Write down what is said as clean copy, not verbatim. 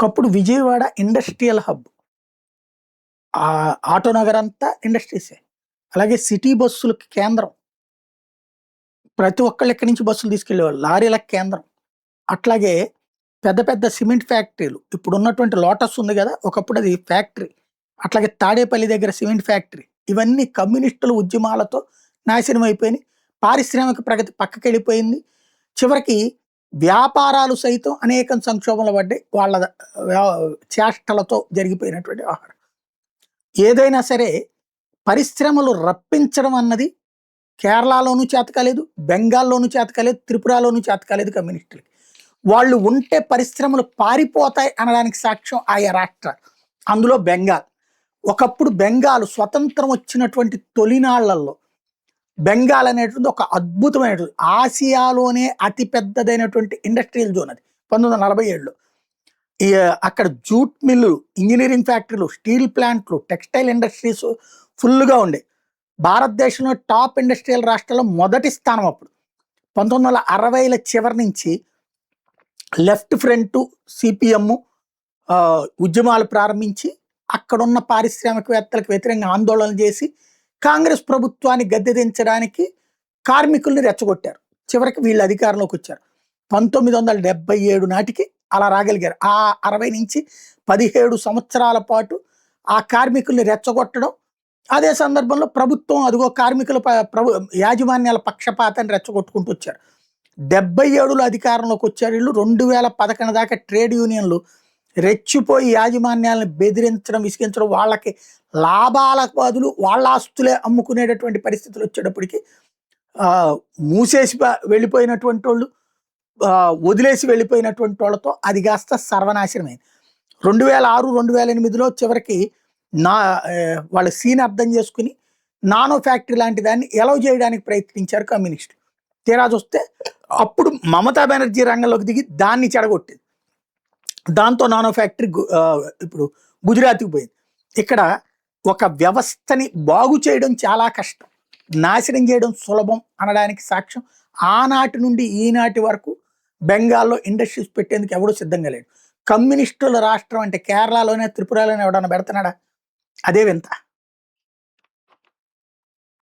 ఒకప్పుడు Vijayawada industrial hub. Auto Nagar అంతా ఇండస్ట్రీసే. అలాగే సిటీ బస్సులకి కేంద్రం. ప్రతి ఒక్కళ్ళు ఇక్కడి నుంచి బస్సులు తీసుకెళ్ళేవాళ్ళు. లారీలకు కేంద్రం. అట్లాగే పెద్ద పెద్ద సిమెంట్ ఫ్యాక్టరీలు. ఇప్పుడున్నటువంటి లోటస్ ఉంది గదా! ఒకప్పుడు అది ఫ్యాక్టరీ. అట్లాగే తాడేపల్లి దగ్గర సిమెంట్ ఫ్యాక్టరీ. ఇవన్నీ కమ్యూనిస్టుల ఉద్యమాలతో నాశనం అయిపోయినాయి. పారిశ్రామిక ప్రగతి పక్కకెళ్ళిపోయింది. చివరికి వ్యాపారాలు సైతం అనేకం సంక్షోభంలో పడ్డాయి. వాళ్ళ చేష్టలతో జరిగిపోయినటువంటి వ్యవహారం. ఏదైనా సరే పరిశ్రమలు రప్పించడం అన్నది కేరళలోనూ చేతకాలేదు, బెంగాల్లోనూ చేతకాలేదు, త్రిపురలోనూ చేతకాలేదు కమ్యూనిస్టులకి. వాళ్ళు ఉంటే పరిశ్రమలు పారిపోతాయి అనడానికి సాక్ష్యం ఆయా రాష్ట్రాలు. అందులో బెంగాల్. ఒకప్పుడు బెంగాల్ స్వతంత్రం వచ్చినటువంటి తొలినాళ్లలో బెంగాల్ అనేటువంటి ఒక అద్భుతమైనటువంటి ఆసియాలోనే అతి పెద్దదైనటువంటి ఇండస్ట్రియల్ జోన్ అది 1947లో. అక్కడ జూట్ మిల్లు, ఇంజనీరింగ్ ఫ్యాక్టరీలు, స్టీల్ ప్లాంట్లు, టెక్స్టైల్ ఇండస్ట్రీస్ ఫుల్గా ఉండే. భారతదేశంలో టాప్ ఇండస్ట్రియల్ రాష్ట్రాల్లో మొదటి స్థానం అప్పుడు. 1960ల చివరి నుంచి లెఫ్ట్ ఫ్రంట్ సిపిఎం ఉద్యమాలు ప్రారంభించి అక్కడున్న పారిశ్రామికవేత్తలకు వ్యతిరేకంగా ఆందోళనలు చేసి కాంగ్రెస్ ప్రభుత్వాన్ని గద్దెదించడానికి కార్మికుల్ని రెచ్చగొట్టారు. చివరికి వీళ్ళు అధికారంలోకి వచ్చారు. 1977 నాటికి అలా రాగలిగారు. ఆ 60 నుంచి 17 సంవత్సరాల పాటు ఆ కార్మికుల్ని రెచ్చగొట్టడం, అదే సందర్భంలో ప్రభుత్వం అదిగో కార్మికుల యాజమాన్యాల పక్షపాతాన్ని రెచ్చగొట్టుకుంటూ వచ్చారు. 77లో అధికారంలోకి వచ్చారు వీళ్ళు. 2011 దాకా ట్రేడ్ యూనియన్లు రెచ్చిపోయి యాజమాన్యాలను బెదిరించడం, విసిగించడం, వాళ్ళకి లాభాల బదులు వాళ్ళ ఆస్తులే అమ్ముకునేటటువంటి పరిస్థితులు వచ్చేటప్పటికి మూసేసి వెళ్ళిపోయినటువంటి వాళ్ళు, వదిలేసి వెళ్ళిపోయినటువంటి వాళ్ళతో అది కాస్త సర్వనాశనమైంది. 2006, 2008లో చివరికి వాళ్ళ సీన్ అర్థం చేసుకుని నానో ఫ్యాక్టరీ లాంటి దాన్ని ఎలవ్ చేయడానికి ప్రయత్నించారు కమ్యూనిస్టులు. తీరా చూస్తే అప్పుడు మమతా బెనర్జీ రంగంలోకి దిగి దాన్ని చెడగొట్టింది. దాంతో నానో ఫ్యాక్టరీ ఇప్పుడు గుజరాత్కి పోయింది. ఇక్కడ ఒక వ్యవస్థని బాగు చేయడం చాలా కష్టం, నాశనం చేయడం సులభం అనడానికి సాక్ష్యం ఆనాటి నుండి ఈనాటి వరకు బెంగాల్లో ఇండస్ట్రీస్ పెట్టేందుకు ఎవడూ సిద్ధంగా లేడు. కమ్యూనిస్టుల రాష్ట్రం అంటే కేరళలోనే, త్రిపురలోనే ఎవడన్నా పెడుతున్నాడా? అదే వింత.